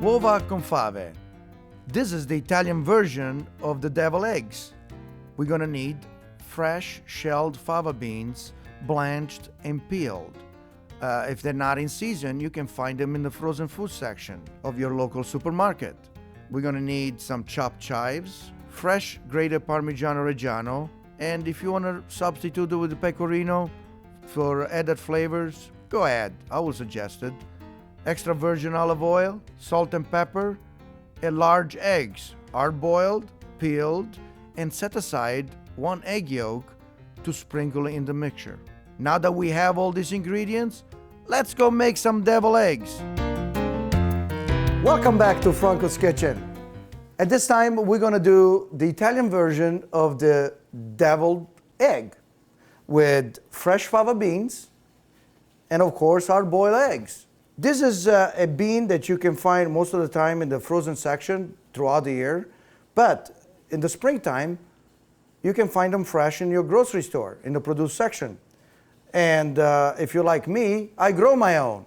Uova con fave. This is the Italian version of the devil eggs. We're gonna need fresh shelled fava beans, blanched and peeled. If they're not in season, you can find them in the frozen food section of your local supermarket. We're gonna need some chopped chives, fresh grated Parmigiano Reggiano, and if you wanna substitute it with the pecorino for added flavors, go ahead, I will suggest it. Extra virgin olive oil, salt and pepper, and large eggs, hard-boiled, peeled, and set aside 1 egg yolk to sprinkle in the mixture. Now that we have all these ingredients, let's go make some devil eggs. Welcome back to Franco's Kitchen. At this time, we're gonna do the Italian version of the deviled egg with fresh fava beans and of course hard-boiled eggs. This is a bean that you can find most of the time in the frozen section throughout the year, but in the springtime, you can find them fresh in your grocery store, in the produce section. And if you're like me, I grow my own.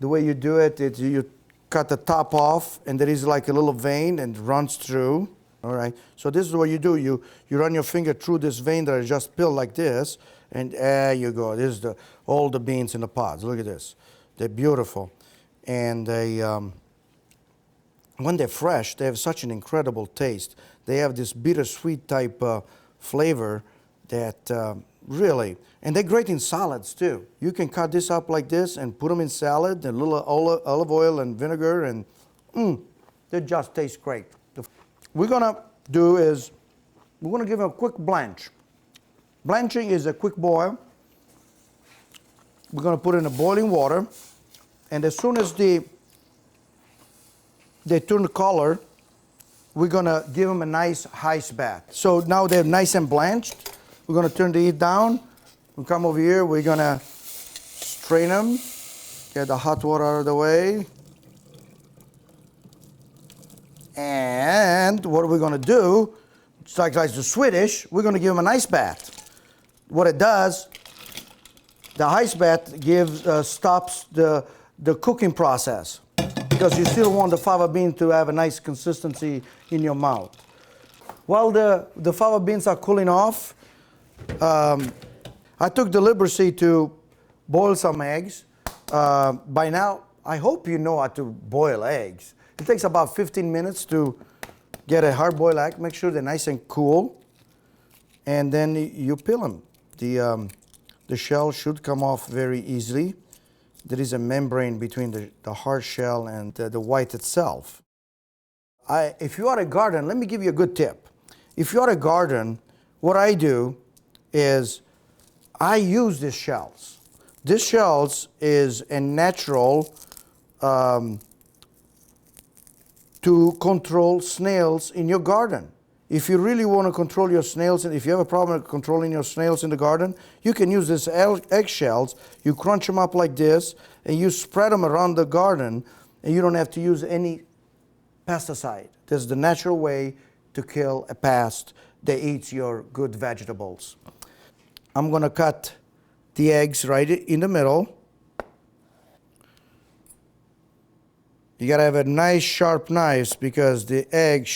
The way you do it is you cut the top off, and there is like a little vein and runs through. All right. So this is what you do. You run your finger through this vein that I just peeled like this, and there you go. This is all the beans in the pods. Look at this. They're beautiful, and they when they're fresh, they have such an incredible taste. They have this bittersweet type flavor that really, and they're great in salads too. You can cut this up like this and put them in salad, and a little olive oil and vinegar, and they just taste great. We're gonna do is, we're gonna give them a quick blanch. Blanching is a quick boil. We're gonna put in a boiling water, and as soon as they turn the color, we're gonna give them a nice ice bath. So now they're nice and blanched. We're gonna turn the heat down. We'll come over here, we're gonna strain them, get the hot water out of the way. And what we're gonna do, it's like the Swedish, we're gonna give them an ice bath. What it does, the ice bath stops the cooking process, because you still want the fava bean to have a nice consistency in your mouth. While the fava beans are cooling off, I took the liberty to boil some eggs. By now, I hope you know how to boil eggs. It takes about 15 minutes to get a hard-boiled egg. Make sure they're nice and cool, and then you peel them. The shell should come off very easily. There is a membrane between the hard shell and the white itself. If you're at a garden, let me give you a good tip. If you're at a garden, what I do is I use these shells. This shells is a natural to control snails in your garden. If you really want to control your snails, and if you have a problem controlling your snails in the garden, you can use these eggshells. You crunch them up like this, and you spread them around the garden, and you don't have to use any pesticide. This is the natural way to kill a pest that eats your good vegetables. I'm going to cut the eggs right in the middle. You got to have a nice sharp knife because the egg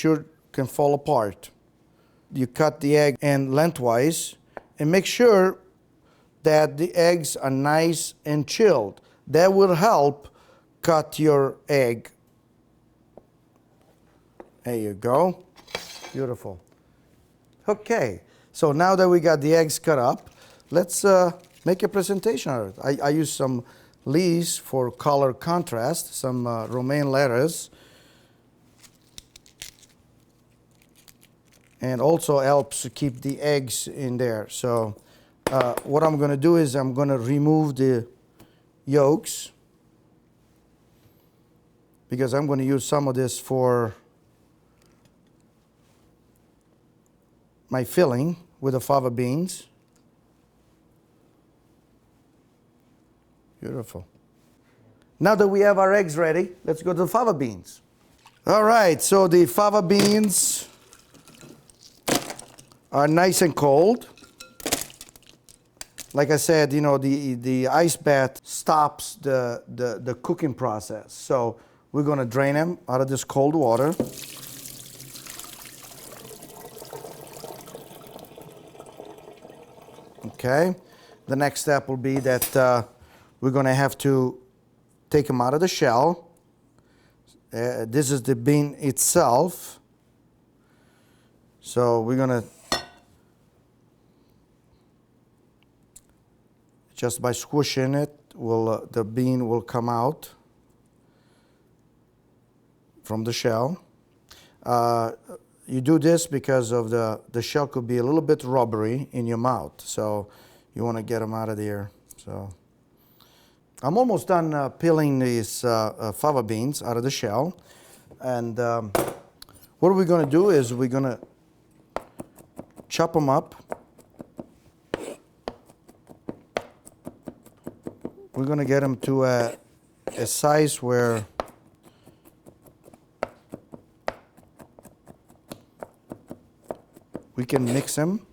can fall apart. You cut the egg in lengthwise and make sure that the eggs are nice and chilled. That will help cut your egg. There you go. Beautiful. Okay, so now that we got the eggs cut up, let's make a presentation of it. I use some leaves for color contrast, some romaine lettuce, and also helps to keep the eggs in there. So what I'm gonna do is I'm gonna remove the yolks, because I'm gonna use some of this for my filling with the fava beans. Beautiful. Now that we have our eggs ready, let's go to the fava beans. All right, so the fava beans are nice and cold. Like I said, the ice bath stops the cooking process. So we're going to drain them out of this cold water. Okay. The next step will be that we're going to have to take them out of the shell. This is the bean itself. So we're going to, just by squishing it, the bean will come out from the shell. You do this because of the shell could be a little bit rubbery in your mouth, so you want to get them out of there. So I'm almost done peeling these fava beans out of the shell, and what we're going to do is we're going to chop them up. We're going to get them to a size where we can mix them.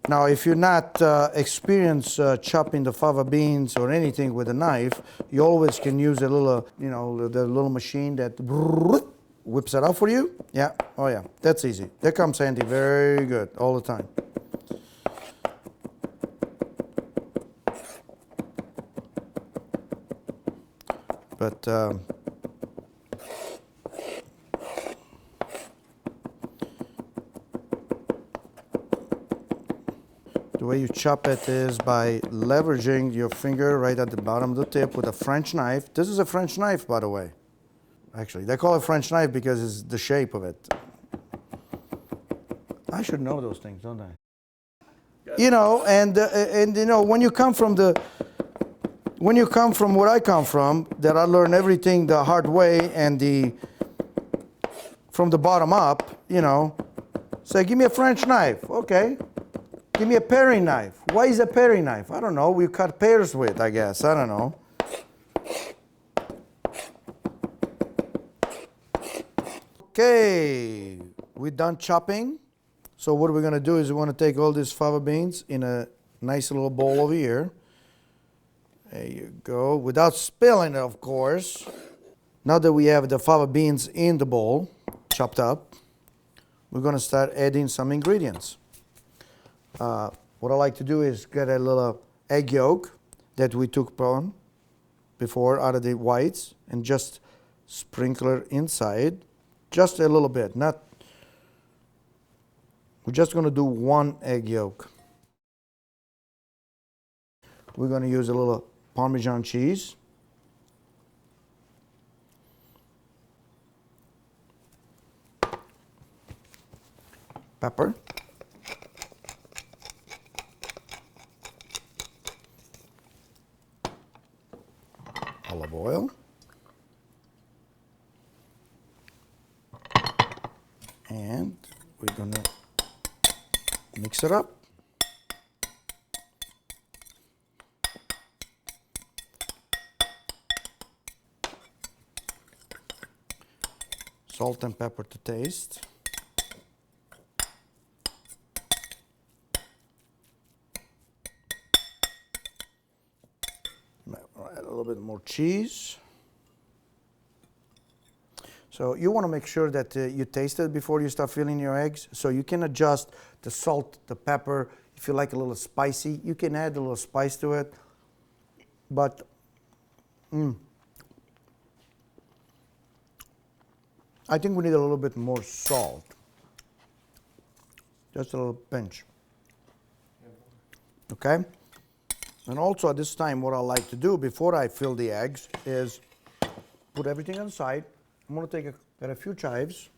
Now, if you're not experienced chopping the fava beans or anything with a knife, you always can use a little, the little machine that whips it out for you. Yeah, oh yeah, that's easy. That comes handy very good all the time. But the way you chop it is by leveraging your finger right at the bottom of the tip with a French knife. This is a French knife, by the way. Actually, they call it French knife because it's the shape of it. I should know those things, don't I? And when you come from where I come from, that I learned everything the hard way and from the bottom up, say, give me a French knife, okay. Give me a paring knife. Why is a paring knife? I don't know. We cut pears with, I guess. I don't know. Okay, we're done chopping. So what we're going to do is we want to take all these fava beans in a nice little bowl over here. There you go. Without spilling it, of course. Now that we have the fava beans in the bowl, chopped up, we're going to start adding some ingredients. What I like to do is get a little egg yolk that we took on before out of the whites and just sprinkle it inside, just a little bit. We're just going to do one egg yolk. We're going to use a little Parmesan cheese. Pepper. Olive oil, and we're going to mix it up. Salt and pepper to taste. Add a little bit more cheese. So you want to make sure that you taste it before you start filling your eggs. So you can adjust the salt, the pepper. If you like a little spicy, you can add a little spice to it. But I think we need a little bit more salt. Just a little pinch. Okay? And also at this time, what I like to do before I fill the eggs is put everything on the side. I'm going to get a few chives,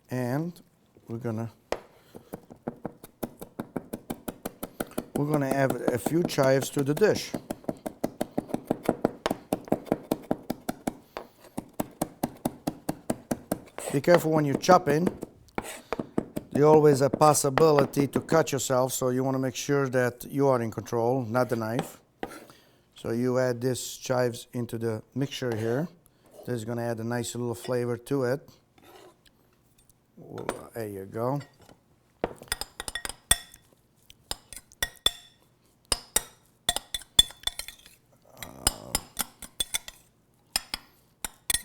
and we're going to add a few chives to the dish. Be careful when you're chopping. There's always a possibility to cut yourself, so you want to make sure that you are in control, not the knife. So you add this chives into the mixture here. This is going to add a nice little flavor to it. There you go.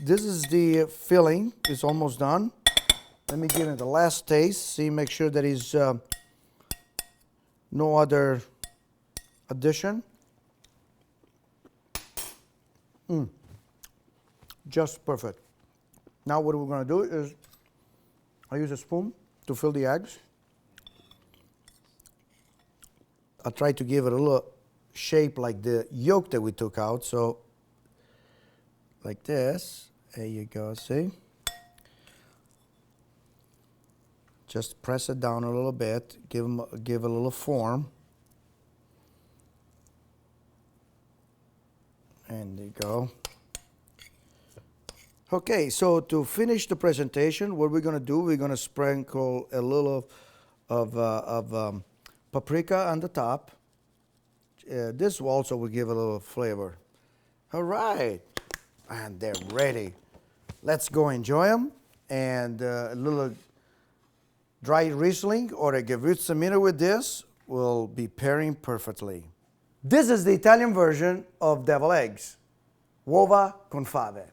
This is the filling. It's almost done. Let me give it the last taste. See, make sure there is no other addition. Just perfect. Now what we're going to do is I use a spoon to fill the eggs. I'll try to give it a little shape like the yolk that we took out. So like this. There you go, see? Just press it down a little bit, give a little form. And there you go. Okay, so to finish the presentation, what we're going to do, we're going to sprinkle a little of paprika on the top. This also will give a little flavor. All right, and they're ready. Let's go enjoy them. And a little dry Riesling or a Gewürztraminer with this will be pairing perfectly. This is the Italian version of deviled eggs, uova con fave.